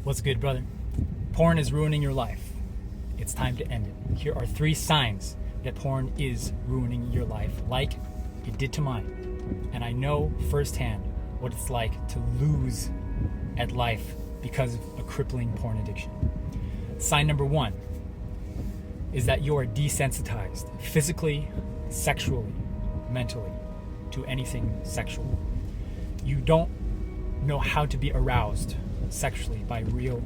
What's good, brother? Porn is ruining your life. It's time to end it. Here are 3 signs that porn is ruining your life, like it did to mine. And I know firsthand what it's like to lose at life because of a crippling porn addiction. Sign number 1 is that you are desensitized physically, sexually, mentally to anything sexual. You don't know how to be aroused sexually by real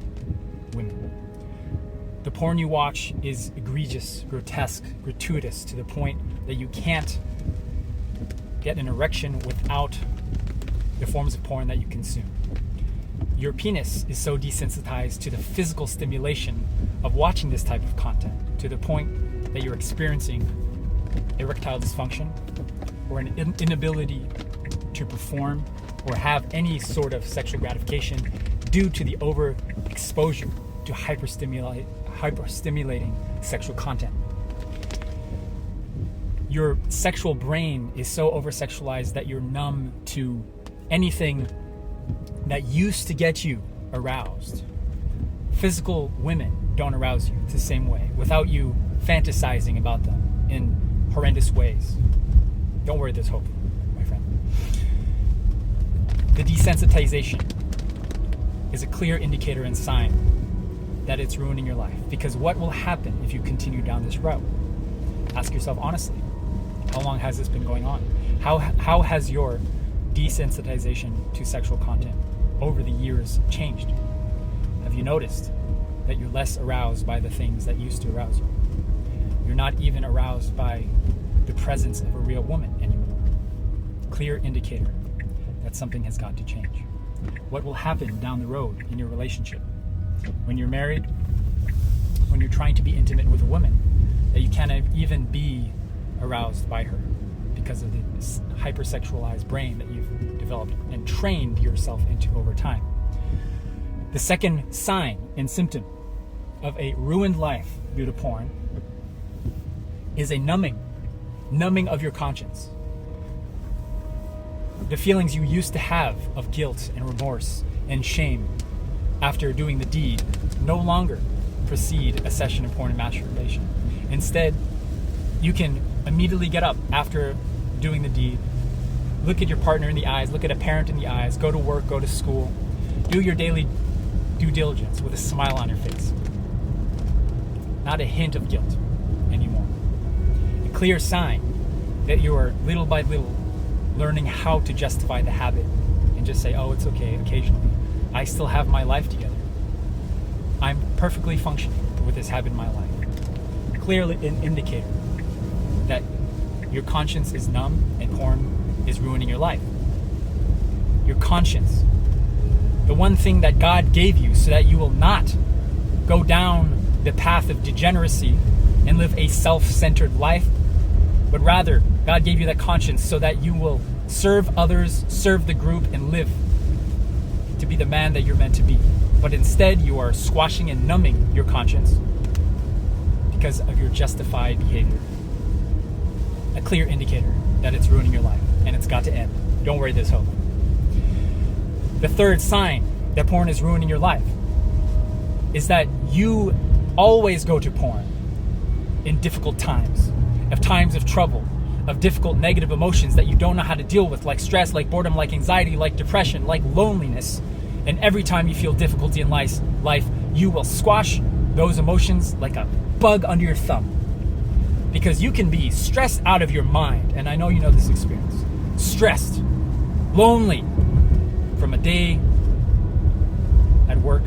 women. The porn you watch is egregious, grotesque, gratuitous to the point that you can't get an erection without the forms of porn that you consume. Your penis is so desensitized to the physical stimulation of watching this type of content to the point that you're experiencing erectile dysfunction or an inability to perform or have any sort of sexual gratification due to the overexposure to hyperstimulating sexual content. Your sexual brain is so over-sexualized that you're numb to anything that used to get you aroused. Physical women don't arouse you the same way without you fantasizing about them in horrendous ways. Don't worry, there's hope, my friend. The desensitization is a clear indicator and sign that it's ruining your life. Because what will happen if you continue down this route? Ask yourself honestly, how long has this been going on? How has your desensitization to sexual content over the years changed? Have you noticed that you're less aroused by the things that used to arouse you? You're not even aroused by the presence of a real woman anymore. Clear indicator that something has got to change. What will happen down the road in your relationship? When you're married, when you're trying to be intimate with a woman, that you can't even be aroused by her because of the hypersexualized brain that you've developed and trained yourself into over time. The second sign and symptom of a ruined life due to porn is a numbing of your conscience. The feelings you used to have of guilt and remorse and shame after doing the deed no longer precede a session of porn and masturbation. Instead, you can immediately get up after doing the deed, look at your partner in the eyes, look at a parent in the eyes, go to work, go to school, do your daily due diligence with a smile on your face. Not a hint of guilt anymore. A clear sign that you are little by little learning how to justify the habit and just say, oh, it's okay occasionally. I still have my life together. I'm perfectly functioning with this habit in my life. Clearly an indicator that your conscience is numb and porn is ruining your life. Your conscience, the one thing that God gave you so that you will not go down the path of degeneracy and live a self-centered life, but rather God gave you that conscience so that you will serve others, serve the group, and live to be the man that you're meant to be. But instead, you are squashing and numbing your conscience because of your justified behavior. A clear indicator that it's ruining your life, and it's got to end. Don't worry, there's hope. The third sign that porn is ruining your life is that you always go to porn in difficult times of trouble, of difficult negative emotions that you don't know how to deal with, like stress, like boredom, like anxiety, like depression, like loneliness. And every time you feel difficulty in life, you will squash those emotions like a bug under your thumb. Because you can be stressed out of your mind, and I know you know this experience. Stressed, lonely, from a day at work,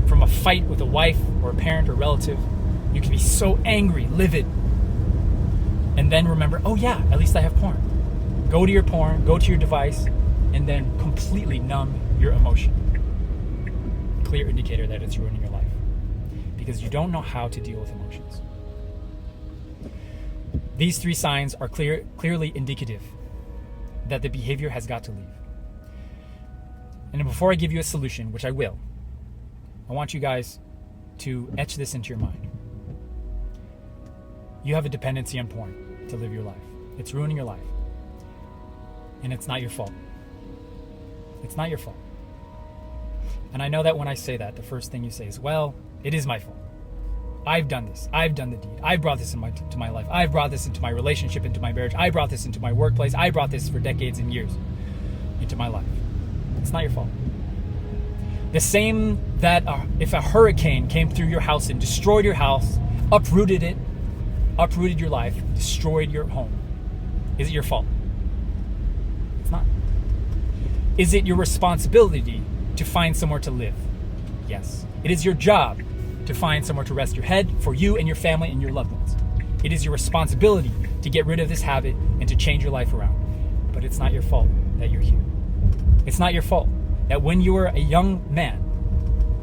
from a fight with a wife or a parent or relative. You can be so angry, livid, and then remember, oh yeah, at least I have porn. Go to your porn, go to your device, and then completely numb your emotion. Clear indicator that it's ruining your life. Because you don't know how to deal with emotions. These 3 signs are clearly indicative that the behavior has got to leave. And before I give you a solution, which I will, I want you guys to etch this into your mind. You have a dependency on porn to live your life. It's ruining your life. And it's not your fault. It's not your fault. And I know that when I say that, the first thing you say is, well, it is my fault. I've done this. I've done the deed. I brought this into my life. I brought this into my relationship, into my marriage. I brought this into my workplace. I brought this for decades and years into my life. It's not your fault. The same that if a hurricane came through your house and destroyed your house, uprooted your life, destroyed your home, is it your fault? It's not. Is it your responsibility to find somewhere to live? Yes. It is your job to find somewhere to rest your head for you and your family and your loved ones. It is your responsibility to get rid of this habit and to change your life around. But it's not your fault that you're here. It's not your fault that when you were a young man,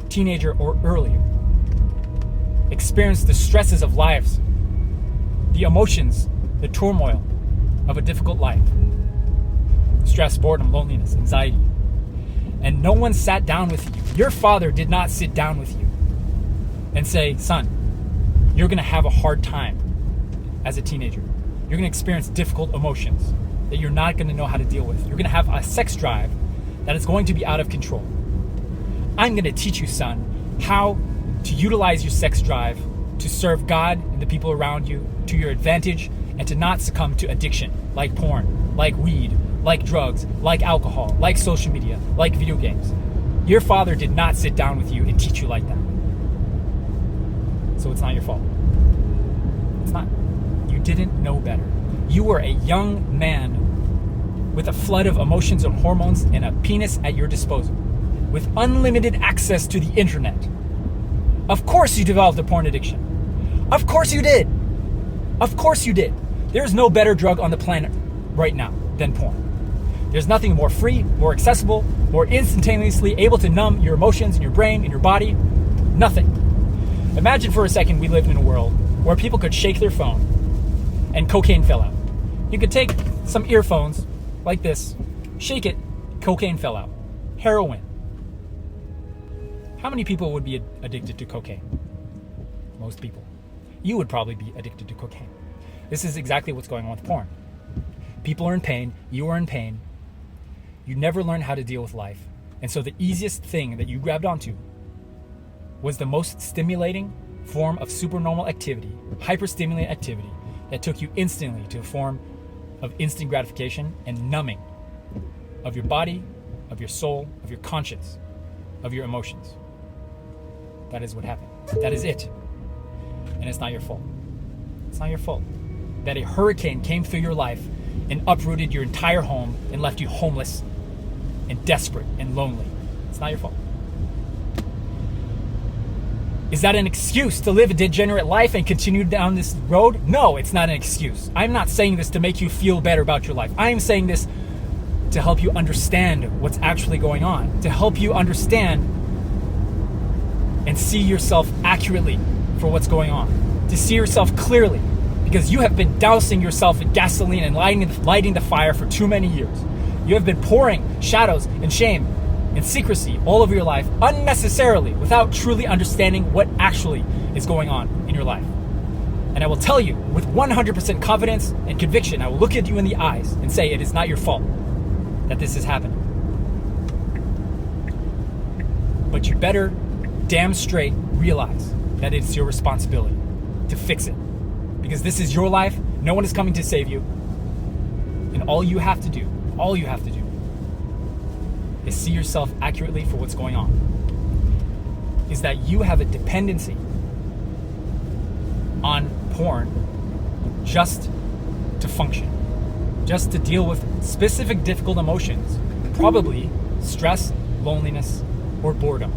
teenager or earlier, experienced the stresses of lives, the emotions, the turmoil of a difficult life, stress, boredom, loneliness, anxiety, and no one sat down with you. Your father did not sit down with you and say, son, you're going to have a hard time as a teenager. You're going to experience difficult emotions that you're not going to know how to deal with. You're going to have a sex drive that is going to be out of control. I'm going to teach you, son, how to utilize your sex drive to serve God and the people around you to your advantage and to not succumb to addiction like porn, like weed, like drugs, like alcohol, like social media, like video games. Your father did not sit down with you and teach you like that. So it's not your fault. It's not. You didn't know better. You were a young man with a flood of emotions and hormones and a penis at your disposal, with unlimited access to the internet. Of course you developed a porn addiction. Of course you did. Of course you did. There's no better drug on the planet right now than porn. There's nothing more free, more accessible, more instantaneously able to numb your emotions in your brain, in your body. Nothing. Imagine for a second we lived in a world where people could shake their phone and cocaine fell out. You could take some earphones like this, shake it, cocaine fell out. Heroin. How many people would be addicted to cocaine? Most people. You would probably be addicted to cocaine. This is exactly what's going on with porn. People are in pain. You are in pain. You never learn how to deal with life. And so the easiest thing that you grabbed onto was the most stimulating form of supernormal activity, hyperstimulating activity that took you instantly to a form of instant gratification and numbing of your body, of your soul, of your conscience, of your emotions. That is what happened. That is it. And it's not your fault. It's not your fault that a hurricane came through your life and uprooted your entire home and left you homeless and desperate and lonely. It's not your fault. Is that an excuse to live a degenerate life and continue down this road? No, it's not an excuse. I'm not saying this to make you feel better about your life. I'm saying this to help you understand what's actually going on, to help you understand and see yourself accurately for what's going on, to see yourself clearly, because you have been dousing yourself in gasoline and lighting the fire for too many years. You have been pouring shadows and shame and secrecy all over your life unnecessarily without truly understanding what actually is going on in your life. And I will tell you with 100% confidence and conviction, I will look at you in the eyes and say it is not your fault that this is happening. But you better damn straight realize that it's your responsibility to fix it. Because this is your life, no one is coming to save you. And all you have to do is see yourself accurately for what's going on. Is that you have a dependency on porn just to function, just to deal with specific difficult emotions, probably stress, loneliness, or boredom.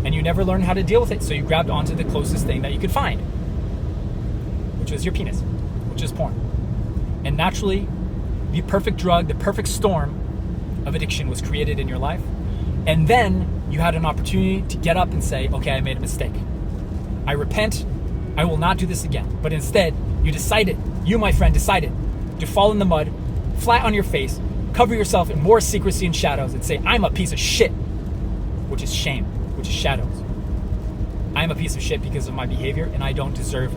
And you never learned how to deal with it, so you grabbed onto the closest thing that you could find, which was your penis, which is porn. And naturally, the perfect drug, the perfect storm of addiction was created in your life. And then you had an opportunity to get up and say, okay, I made a mistake. I repent. I will not do this again. But instead, you, my friend, decided to fall in the mud, flat on your face, cover yourself in more secrecy and shadows, and say, I'm a piece of shit, which is shame, which is shadows. I'm a piece of shit because of my behavior, and I don't deserve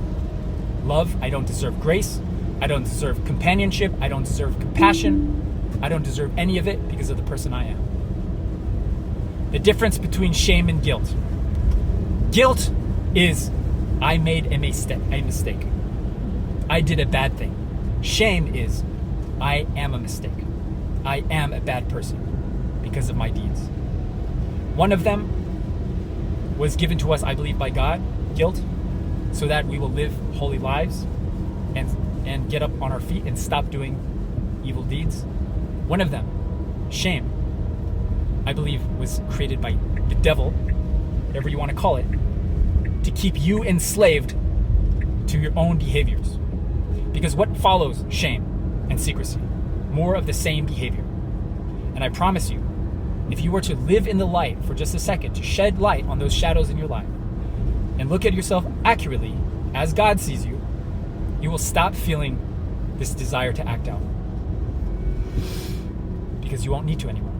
love. I don't deserve grace. I don't deserve companionship. I don't deserve compassion. I don't deserve any of it because of the person I am. The difference between shame and guilt. Guilt is, I made a mistake. I did a bad thing. Shame is, I am a mistake. I am a bad person because of my deeds. One of them was given to us, I believe, by God, guilt, so that we will live holy lives and get up on our feet and stop doing evil deeds. One of them, shame, I believe, was created by the devil, whatever you want to call it, to keep you enslaved to your own behaviors. Because what follows shame and secrecy? More of the same behavior. And I promise you, if you were to live in the light for just a second, to shed light on those shadows in your life, and look at yourself accurately as God sees you, you will stop feeling this desire to act out. Because you won't need to anymore.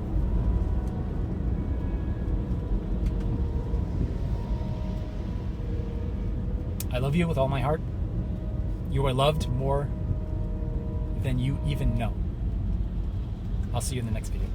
I love you with all my heart. You are loved more than you even know. I'll see you in the next video.